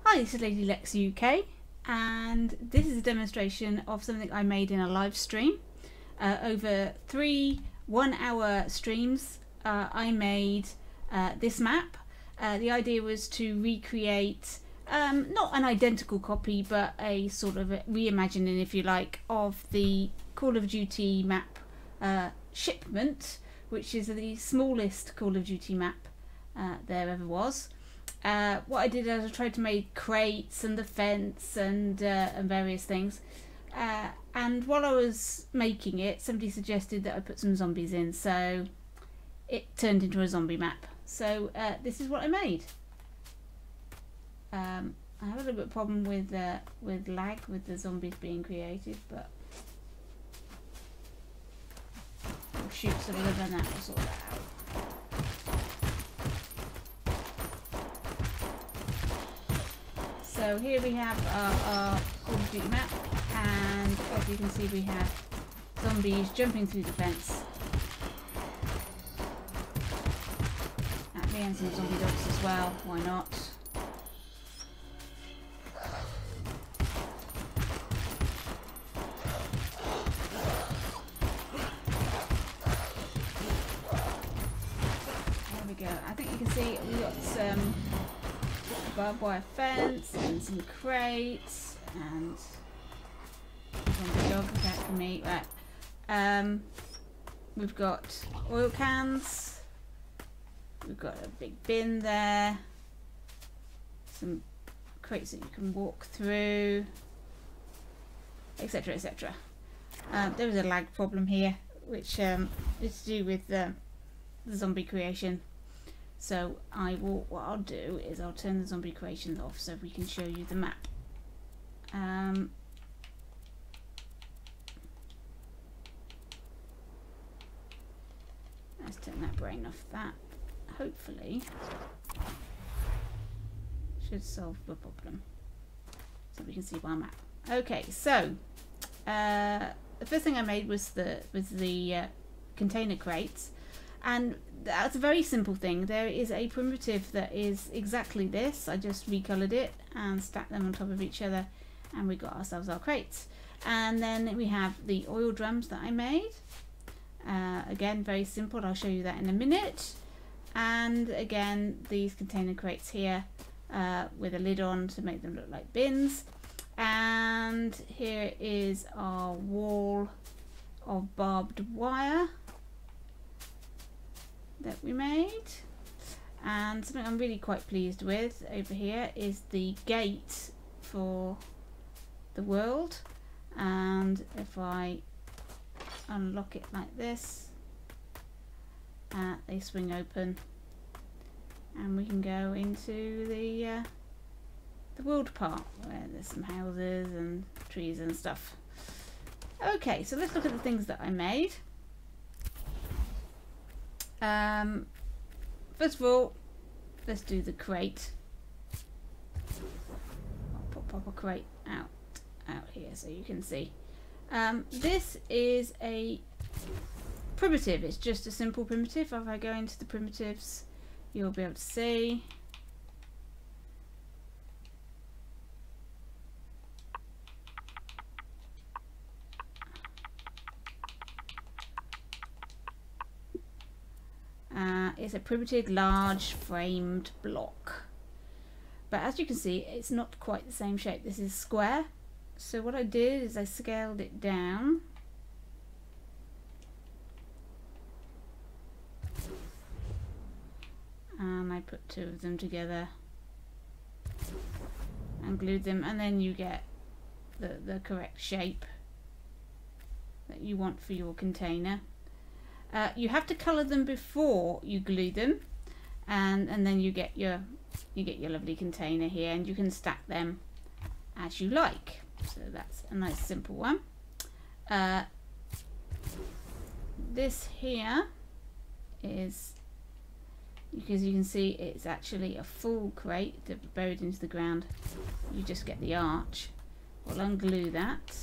Hi, this is Lady Lex UK, and this is a demonstration of something I made in a live stream. Over 3 1-hour streams, I made this map. The idea was to recreate not an identical copy, but a sort of a reimagining, if you like, of the Call of Duty map Shipment, which is the smallest Call of Duty map there ever was. What I did is I tried to make crates and the fence and various things, and while I was making it, somebody suggested that I put some zombies in, so it turned into a zombie map. So this is what I made. I have a little bit of problem with lag with the zombies being created, but we'll shoot some of them and that will sort that out. So here we have our Call of Duty map, and as you can see we have zombies jumping through the fence. And some zombie dogs as well, why not? There we go. I think you can see we got some barbed wire fence and some crates and a dog attack for me. Right. We've got oil cans. We've got a big bin there. Some crates that you can walk through, etc., etc. There was a lag problem here, which is to do with the zombie creation. So what I'll do is I'll turn the zombie creations off so we can show you the map. Let's turn that brain off. That hopefully should solve the problem, so we can see our map. Okay, so the first thing I made was the container crates. And that's a very simple thing. There is a primitive that is exactly this. I just recolored it and stacked them on top of each other, and we got ourselves our crates. And then we have the oil drums that I made. Again, very simple. I'll show you that in a minute. And again, these container crates here with a lid on to make them look like bins. And here is our wall of barbed wire that we made. And something I'm really quite pleased with over here is the gate for the world. And if I unlock it like this, they swing open and we can go into the world part where there's some houses and trees and stuff. Okay, so let's look at the things that I made. First of all, let's do the crate. I'll pop a crate out here so you can see. This is a primitive. It's just a simple primitive. If I go into the primitives, you'll be able to see. It's a primitive large framed block, but as you can see it's not quite the same shape. This is square, so what I did is I scaled it down and I put 2 of them together and glued them, and then you get the correct shape that you want for your container. You have to colour them before you glue them, and then you get your lovely container here, and you can stack them as you like. So that's a nice simple one. This here is, because you can see it's actually a full crate buried into the ground. You just get the arch. We'll unglue that.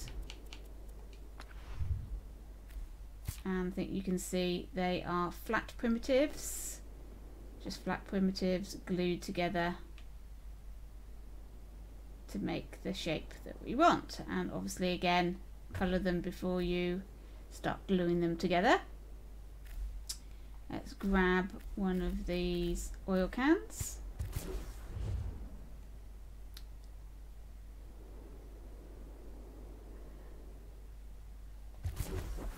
And I think you can see they are flat primitives, just flat primitives glued together to make the shape that we want. And obviously again, colour them before you start gluing them together. Let's grab one of these oil cans.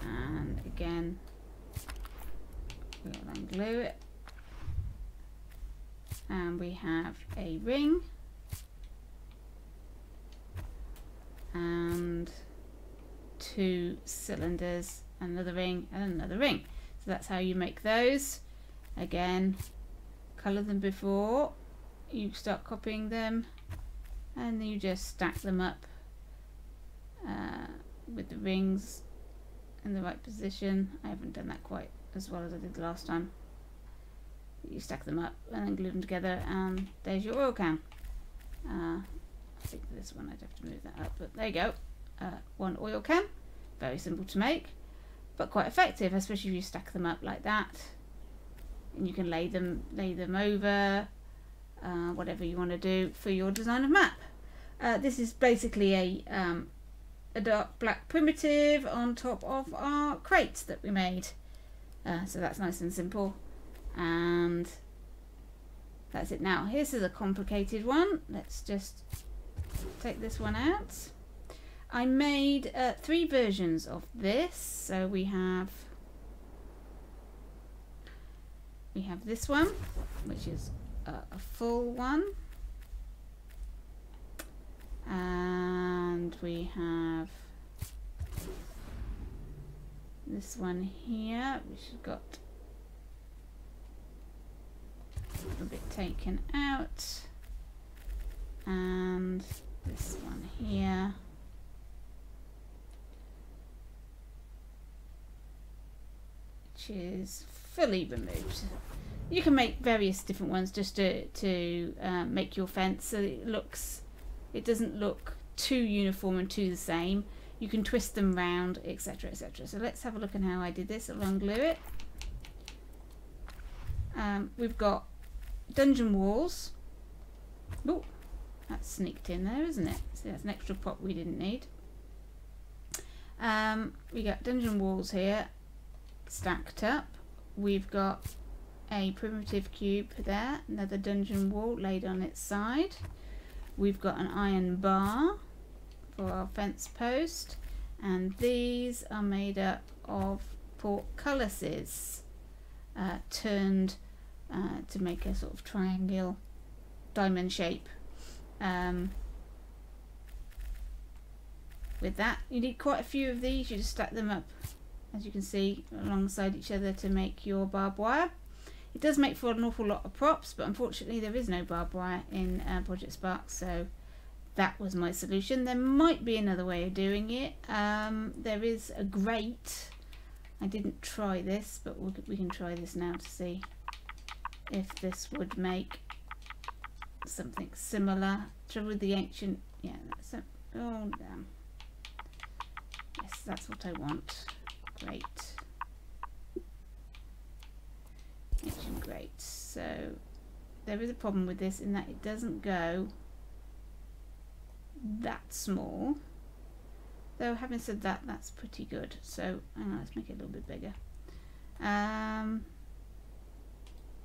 And again, we'll then glue it. And we have a ring and 2 cylinders, another ring and another ring. So that's how you make those. Again, colour them before you start copying them, and then you just stack them up with the rings in the right position. I haven't done that quite as well as I did last time. You stack them up and then glue them together, and there's your oil can. I think this one I'd have to move that up, but there you go. One oil can. Very simple to make, but quite effective, especially if you stack them up like that. And you can lay them over, whatever you want to do for your design of map. This is basically a dark black primitive on top of our crates that we made. So that's nice and simple. And that's it. Now here's a complicated one. Let's just take this one out. I made 3 versions of this. So we have this one, which is a full one, and we have this one here, which has got a little bit taken out, and this one here, which is fully removed. You can make various different ones just to make your fence so it doesn't look too uniform and too the same. You can twist them round, etc, etc. So let's have a look at how I did this. I'll unglue it. We've got dungeon walls. Oh, that's sneaked in there, isn't it? See, that's an extra pop we didn't need. We got dungeon walls here stacked up. We've got a primitive cube there, another dungeon wall laid on its side. We've got an iron bar for our fence post, and these are made up of portcullises turned to make a sort of triangle diamond shape. With that, you need quite a few of these. You just stack them up, as you can see, alongside each other to make your barbed wire. It does make for an awful lot of props, but unfortunately there is no barbed wire in Project Spark, so that was my solution. There might be another way of doing it. There is a grate. I didn't try this, but we can try this now to see if this would make something similar. Trouble with the ancient, yeah, that's a, oh damn. Yes, that's what I want. Great. Ancient grate. So there is a problem with this in that it doesn't go that small. Though having said that, that's pretty good. So hang on, let's make it a little bit bigger.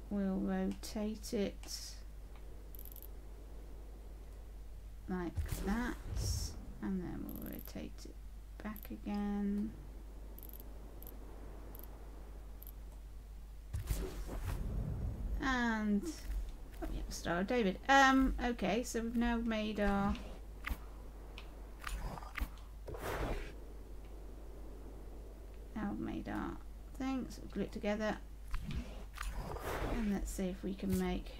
We'll rotate it like that, and then we'll rotate it back again. And oh yeah, Star of David. Okay, so we've now made our thing. So we'll glue it together, and let's see if we can make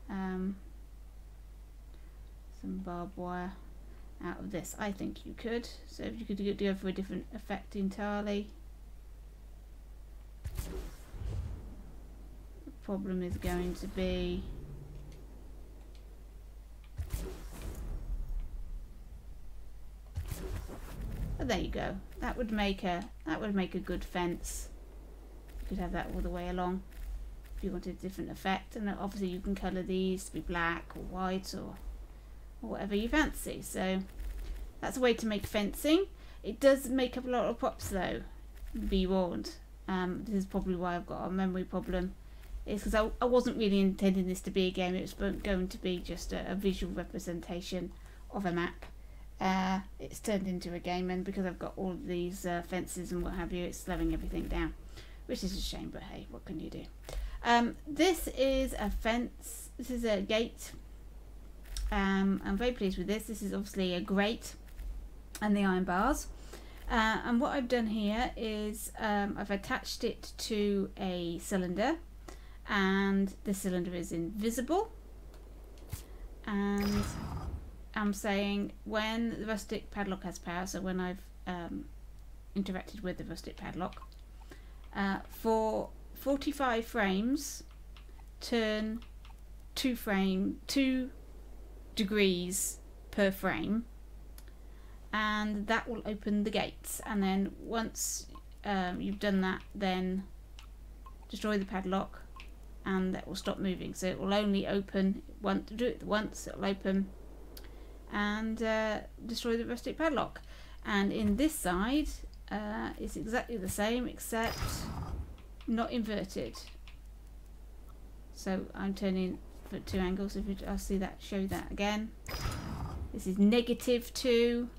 some barbed wire out of this. I think you could. So if you could go for a different effect entirely. The problem is going to be but there you go. That would make a good fence. You could have that all the way along if you wanted a different effect, and obviously you can colour these to be black or white or or whatever you fancy. So that's a way to make fencing. It does make up a lot of props though, be warned. This is probably why I've got a memory problem. It's because I wasn't really intending this to be a game. It was going to be just a visual representation of a map. It's turned into a game, and because I've got all of these fences and what have you, it's slowing everything down, which is a shame, but hey, what can you do? This is a fence. This is a gate. I'm very pleased with this. This is obviously a grate and the iron bars. And what I've done here is I've attached it to a cylinder, and the cylinder is invisible, and I'm saying when the rustic padlock has power, so when I've interacted with the rustic padlock, for 45 frames turn 2 degrees per frame, and that will open the gates. And then once you've done that, then destroy the padlock and that will stop moving. So it will only open once. Do it once, it will open and destroy the rustic padlock. And in this side it's exactly the same, except not inverted. So I'm turning for 2 angles. If I'll see that, show that again. This is -2,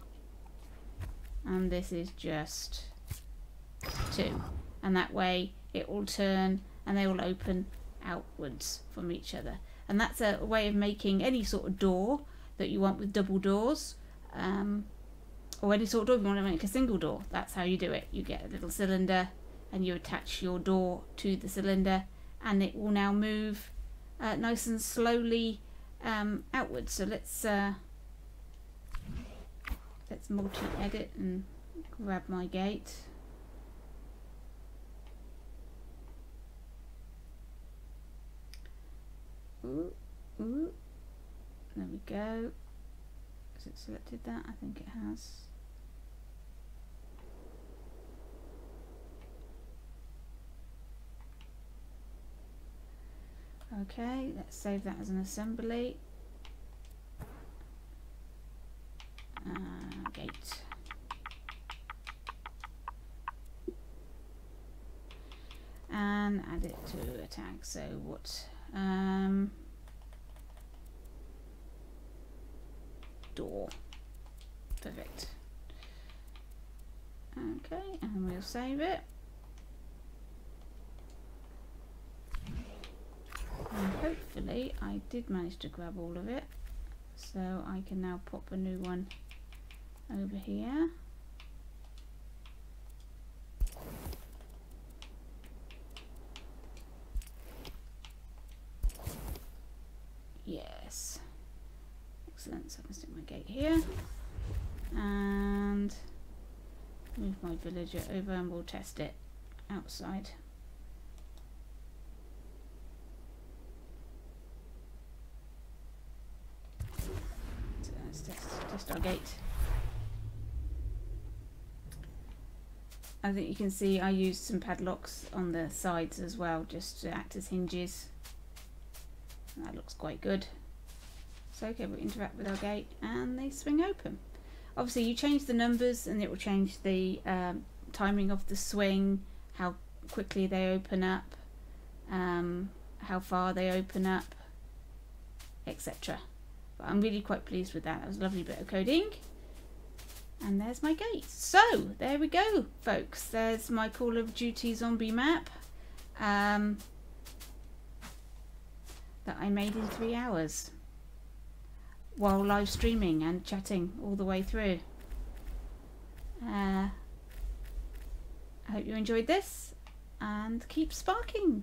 and this is just 2, and that way it will turn and they will open outwards from each other. And that's a way of making any sort of door that you want with double doors, or any sort of door if you want to make a single door. That's how you do it. You get a little cylinder and you attach your door to the cylinder, and it will now move nice and slowly outwards. So let's multi-edit and grab my gate. Ooh, ooh. There we go. Has it selected that? I think it has. Okay, let's save that as an assembly. Gate. And add it to a tag. So what? Door. Perfect. Okay, and we'll save it. And hopefully I did manage to grab all of it, so I can now pop a new one over here. Yes, excellent. So I can stick my gate here and move my villager over, and we'll test it outside. So let's test our gate. I think you can see I used some padlocks on the sides as well, just to act as hinges. That looks quite good. So okay, we'll interact with our gate and they swing open. Obviously you change the numbers and it will change the timing of the swing, how quickly they open up, how far they open up, etc. But I'm really quite pleased with that. That was a lovely bit of coding. And there's my gate. So there we go, folks. There's my Call of Duty zombie map that I made in 3 hours while live streaming and chatting all the way through. I hope you enjoyed this, and keep sparking.